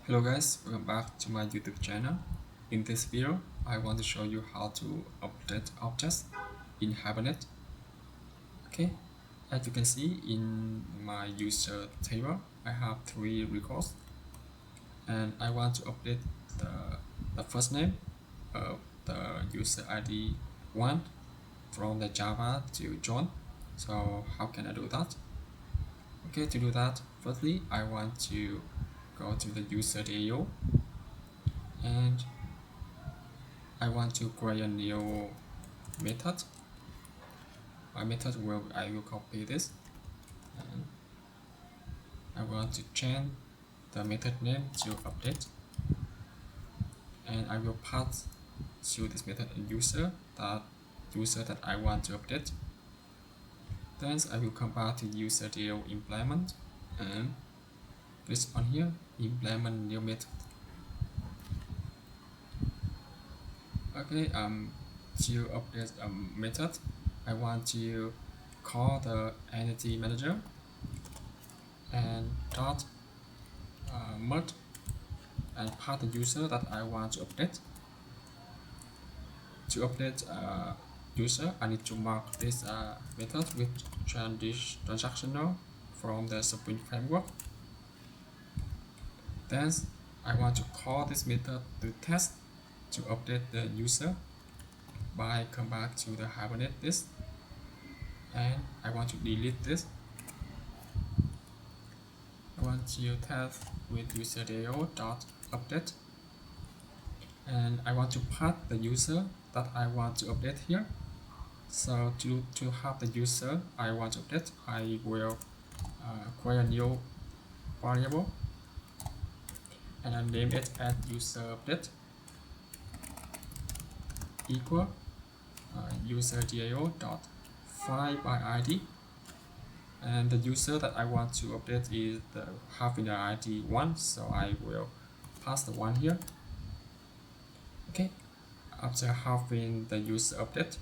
Hello guys, welcome back to my YouTube channel. In this video, I want to show you how to update objects in Hibernate. Okay, as you can see in my user table, I have 3 records and I want to update the first name of the user ID 1 from the Java to John. So how can I do that? Okay, to do that, firstly, I want to go to the user DAO and I want to create a new method. My method I will copy this and I want to change the method name to update, and I will pass to this method a user that I want to update. Then I will come back to user DAO implement and click on here, implement new method. Okay, to update a method, I want to call the entity manager and dot merge and pass the user that I want to update. To update user, I need to mark this method with transactional from the Spring framework. Then I want to call this method to test to update the user by come back to the Hibernate this, and I want to delete this. I want to test with user dot update, and I want to pass the user that I want to update here. So to have the user I want to update, I will create a new variable and I name it as user update equal user DAO dot find by ID, and the user that I want to update is the having the ID 1, so I will pass the 1 here. Okay, after having the user update,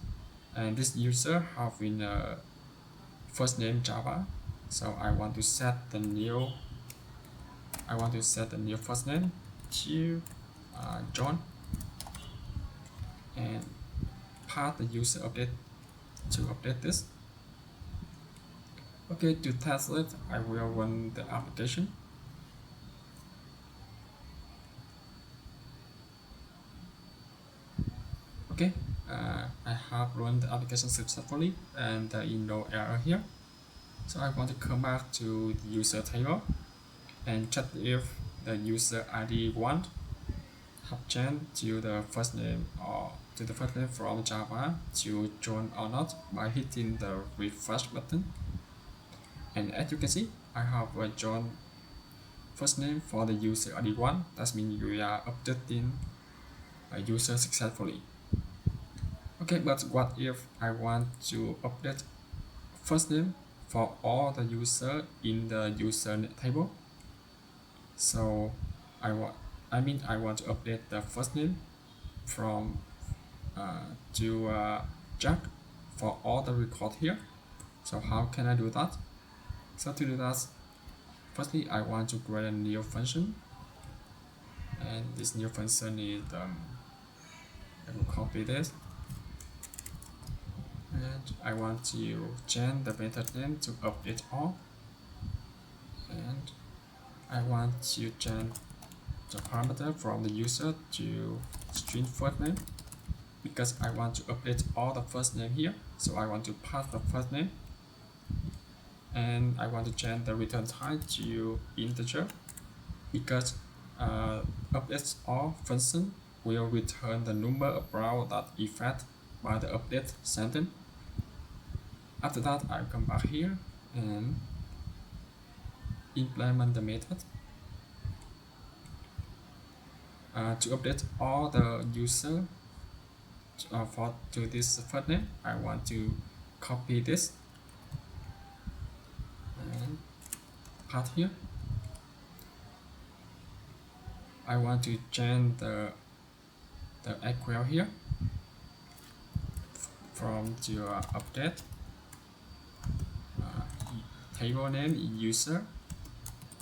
and this user having a first name Java, so I want to set the new first name to John and pass the user update to update this. Okay, to test it, I will run the application. Okay, I have run the application successfully and there is no error here. So I want to come back to the user table and check if the user ID 1 have changed to the first name or to the first name from Java to John or not by hitting the refresh button. And as you can see, I have a John first name for the user ID 1. That means you are updating a user successfully. Okay, but what if I want to update first name for all the user in the user table? So I want to update the first name from to Jack for all the record here. So how can I do that? So to do that, firstly I want to create a new function, and this new function is I will copy this, and I want to change the method name to update all, and I want to change the parameter from the user to string first name because I want to update all the first name here. So I want to pass the first name, and I want to change the return type to integer because update all function will return the number of rows that effect by the update sentence. After that, I'll come back here and implement the method. To update all the user to this first name, I want to copy this and paste here. I want to change the equal here from to update table name user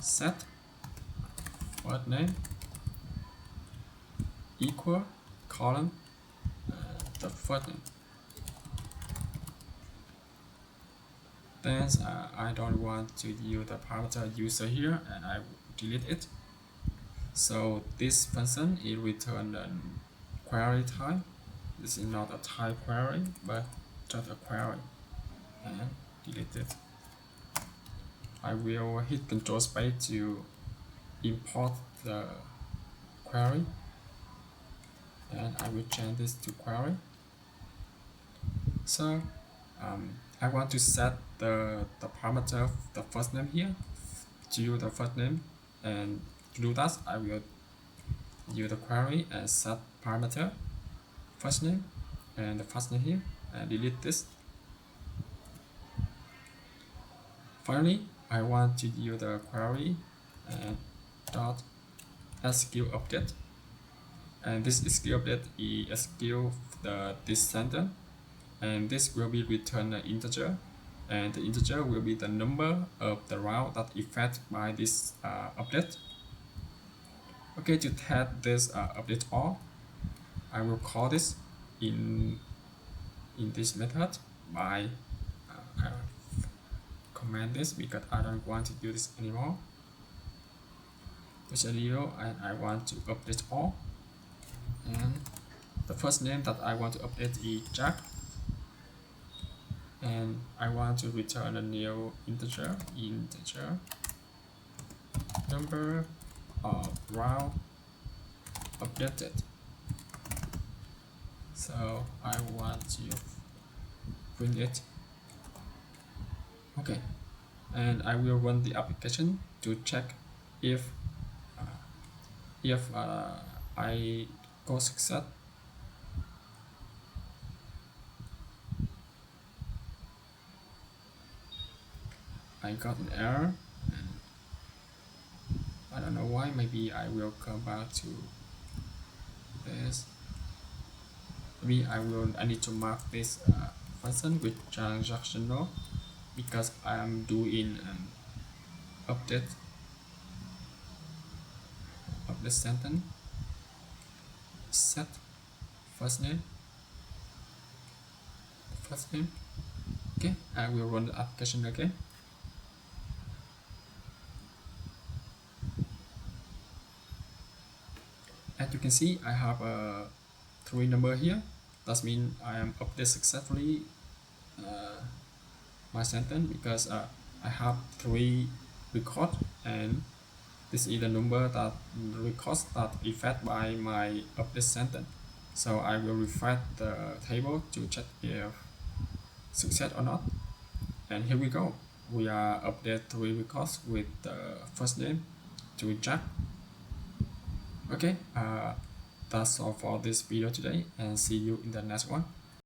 set first name equal column the first name. Then I don't want to use the parameter user here, and I delete it. So this function is return a query type. This is not a type query, but just a query, and delete it. I will hit Control Space to import the query, and I will change this to query. So I want to set the parameter of the first name here to the first name, and to do that I will use the query and set parameter first name and the first name here, and delete this. Finally, I want to use the query and dot SQL update, and this SQL update is SQL this sentence, and this will be return an integer, and the integer will be the number of the route that affected by this update. Okay, to test this update all, I will call this in this method by command this because I don't want to do this anymore. Push a 0, and I want to update all, and the first name that I want to update is Jack, and I want to return a new integer number of route updated. So I want to print it. Okay, and I will run the application to check if I go success. I got an error, and I don't know why. Maybe I will come back to this. Maybe I need to mark this function with transactional because I am doing an update of the sentence. Set first name. Okay, I will run the application again. As you can see, I have a 3 number here. That means I am update successfully my sentence because I have 3 records, and this is the number that records that affected by my update sentence. So I will refresh the table to check if success or not. And here we go. We are update 3 records with the first name to Jack. Okay, that's all for this video today, and see you in the next one.